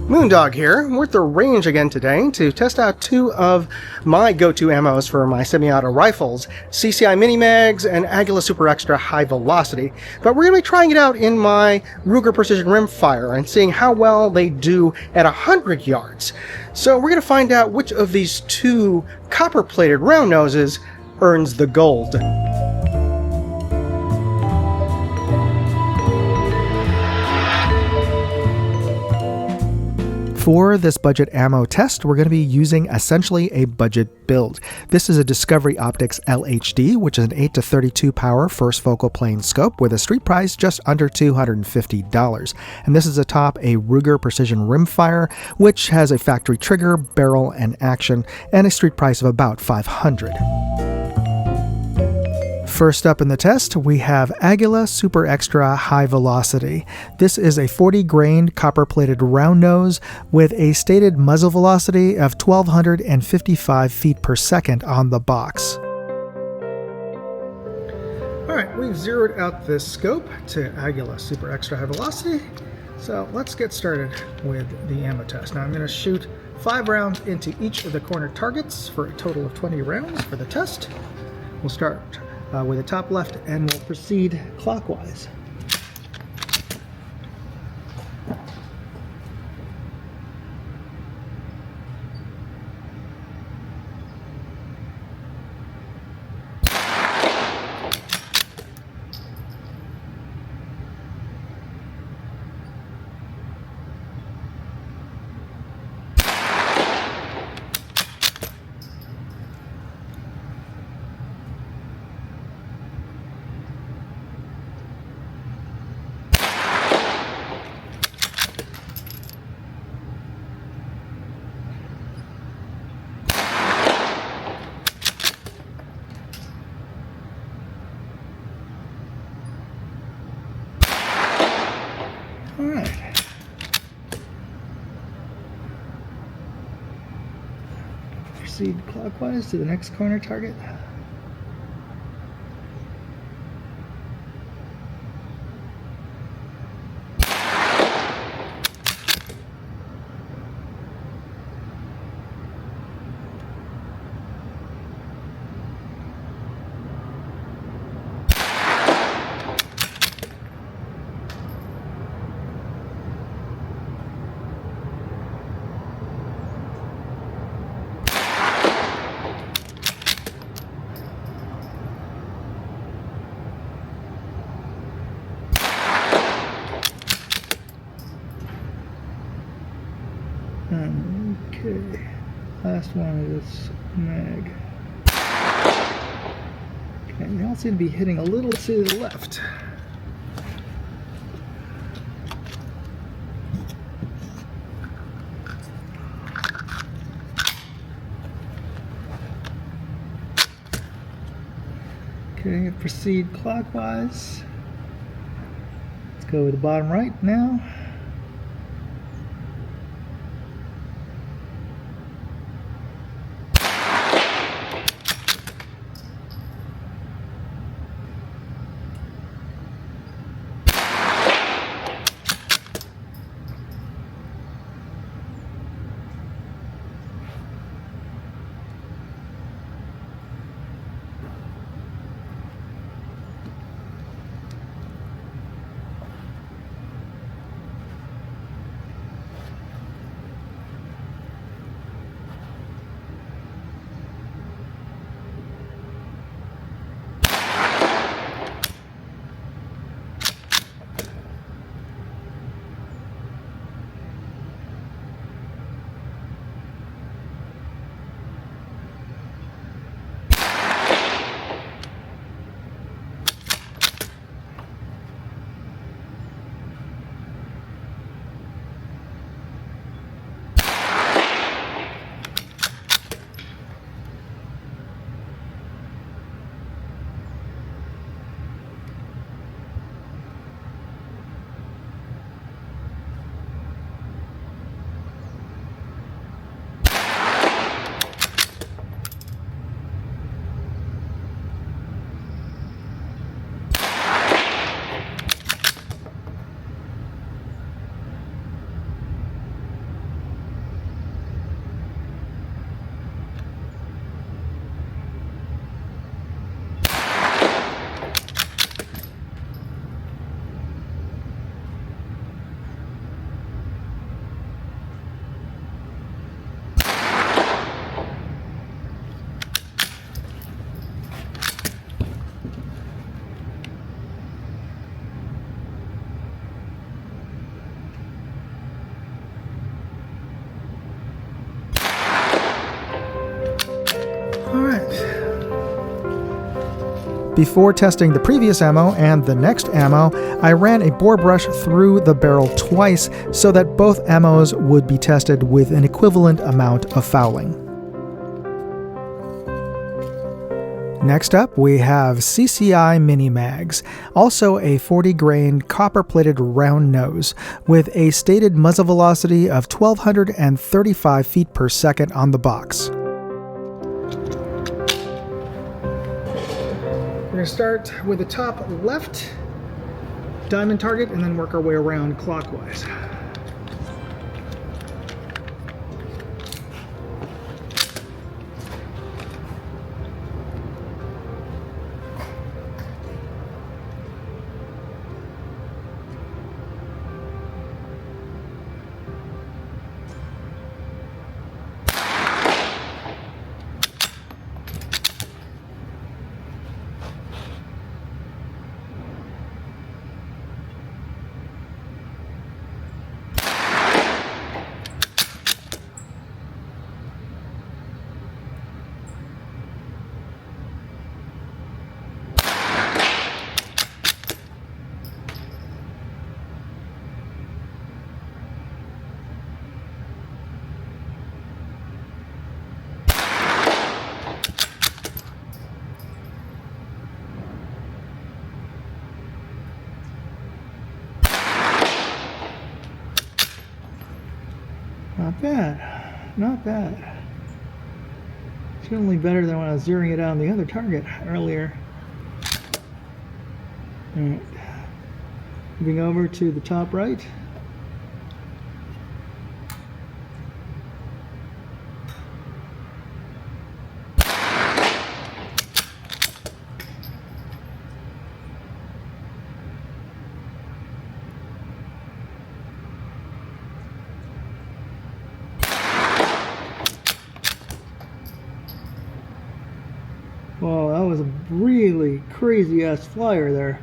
Moondog here. We're at the range again today to test out two of my go-to ammos for my semi-auto rifles, CCI Mini-Mags and Aguila Super Extra High Velocity. But we're going to be trying it out in my Ruger Precision Rimfire and seeing how well they do at 100 yards. So we're going to find out which of these two copper-plated round noses earns the gold. For this budget ammo test, we're going to be using essentially a budget build. This is a Discovery Optics LHD, which is an 8-32 power first focal plane scope with a street price just under $250. And this is atop a Ruger Precision Rimfire, which has a factory trigger, barrel, and action, and a street price of about $500. First up in the test, we have Aguila Super Extra High Velocity. This is a 40-grain copper-plated round nose with a stated muzzle velocity of 1,255 feet per second on the box. Alright, we've zeroed out this scope to Aguila Super Extra High Velocity. So let's get started with the ammo test. Now I'm going to shoot 5 rounds into each of the corner targets for a total of 20 rounds for the test. We'll start with the top left and we'll proceed clockwise. Alright. Proceed clockwise to the next corner target. Okay, last one of this mag. Okay, they all seem to be hitting a little to the left. Okay, proceed clockwise. Let's go with the bottom right now. Before testing the previous ammo and the next ammo, I ran a bore brush through the barrel twice so that both ammos would be tested with an equivalent amount of fouling. Next up, we have CCI Mini-Mags, also a 40-grain copper-plated round nose with a stated muzzle velocity of 1,235 feet per second on the box. We're going to start with the top left diamond target and then work our way around clockwise. Not bad, not bad. Certainly better than when I was zeroing it on the other target earlier. Alright, moving over to the top right. Whoa, that was a really crazy ass flyer there.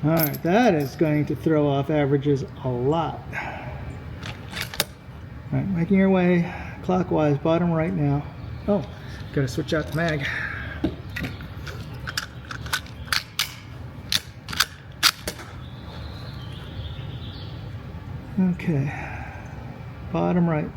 Alright, that is going to throw off averages a lot. Alright, making your way clockwise, bottom right now. Oh, gotta switch out the mag. Okay, bottom right.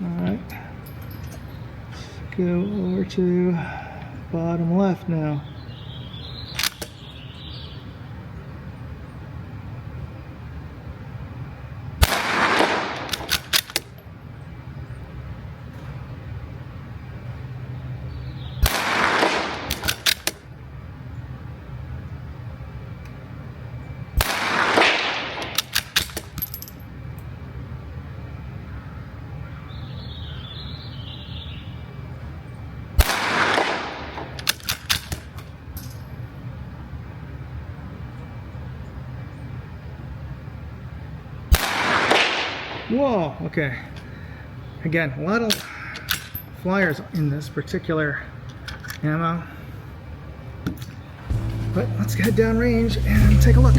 Alright, go over to bottom left now. Whoa, okay. Again, a lot of flyers in this particular ammo. But let's get downrange and take a look.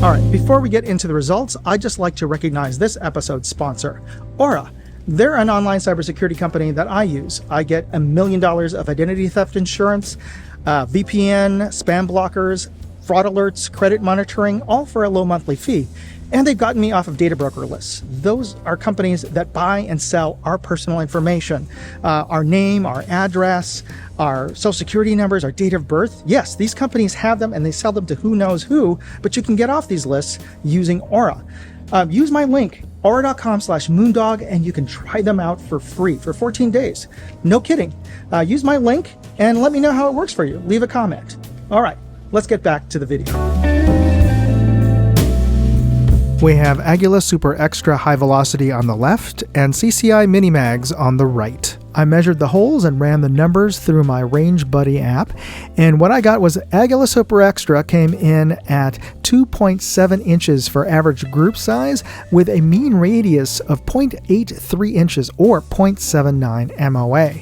Alright, before we get into the results, I'd just like to recognize this episode's sponsor, Aura. They're an online cybersecurity company that I use. I get $1 million of identity theft insurance, VPN, spam blockers, fraud alerts, credit monitoring, all for a low monthly fee. And they've gotten me off of data broker lists. Those are companies that buy and sell our personal information, our name, our address, our social security numbers, our date of birth. Yes, these companies have them and they sell them to who knows who, but you can get off these lists using Aura. Use my link, aura.com/moondog, and you can try them out for free for 14 days. No kidding. Use my link and let me know how it works for you. Leave a comment. All right, let's get back to the video. We have Aguila Super Extra High Velocity on the left and CCI Mini-Mags on the right. I measured the holes and ran the numbers through my Range Buddy app, and what I got was Aguila Super Extra came in at 2.7 inches for average group size with a mean radius of 0.83 inches or 0.79 MOA.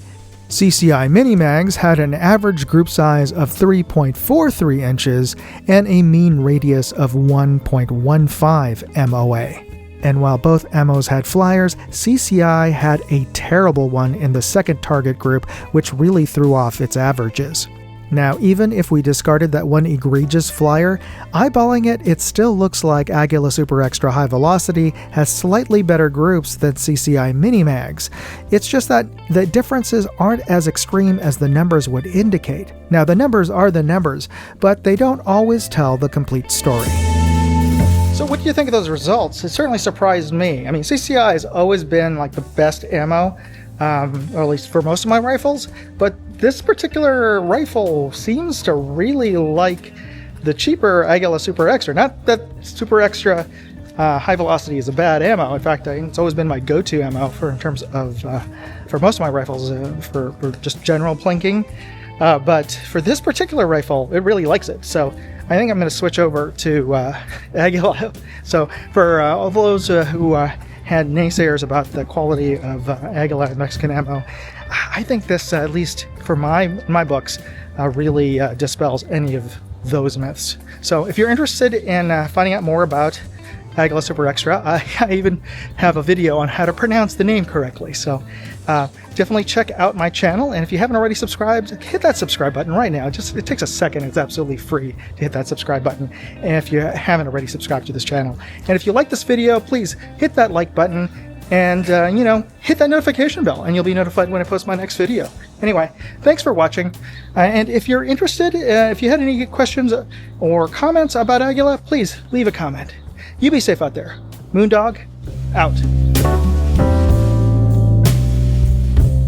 CCI Mini-Mags had an average group size of 3.43 inches and a mean radius of 1.15 MOA. And while both MOs had flyers, CCI had a terrible one in the second target group, which really threw off its averages. Now, even if we discarded that one egregious flyer, eyeballing it, it still looks like Aguila Super Extra High Velocity has slightly better groups than CCI Mini-Mags. It's just that the differences aren't as extreme as the numbers would indicate. Now, the numbers are the numbers, but they don't always tell the complete story. So what do you think of those results? It certainly surprised me. I mean, CCI has always been like the best ammo, or at least for most of my rifles, but this particular rifle seems to really like the cheaper Aguila Super Extra. Not that Super Extra High Velocity is a bad ammo. In fact, it's always been my go-to ammo in terms of for most of my rifles for just general plinking. But for this particular rifle, it really likes it. So I think I'm going to switch over to Aguila. So for all those who had naysayers about the quality of Aguila Mexican ammo, I think this, at least for my books, really dispels any of those myths. So if you're interested in finding out more about Aguila Super Extra, I even have a video on how to pronounce the name correctly. So definitely check out my channel, and if you haven't already subscribed, hit that subscribe button right now. It takes a second. It's absolutely free to hit that subscribe button, and if you haven't already subscribed to this channel. And if you like this video, please hit that like button and hit that notification bell, and you'll be notified when I post my next video. Anyway, thanks for watching, and if you're interested, if you had any questions or comments about Aguila, please leave a comment. You be safe out there. Moondog, out.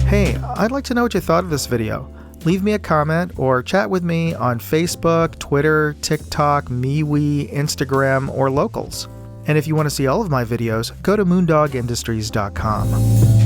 Hey, I'd like to know what you thought of this video. Leave me a comment or chat with me on Facebook, Twitter, TikTok, MeWe, Instagram, or Locals. And if you want to see all of my videos, go to moondogindustries.com.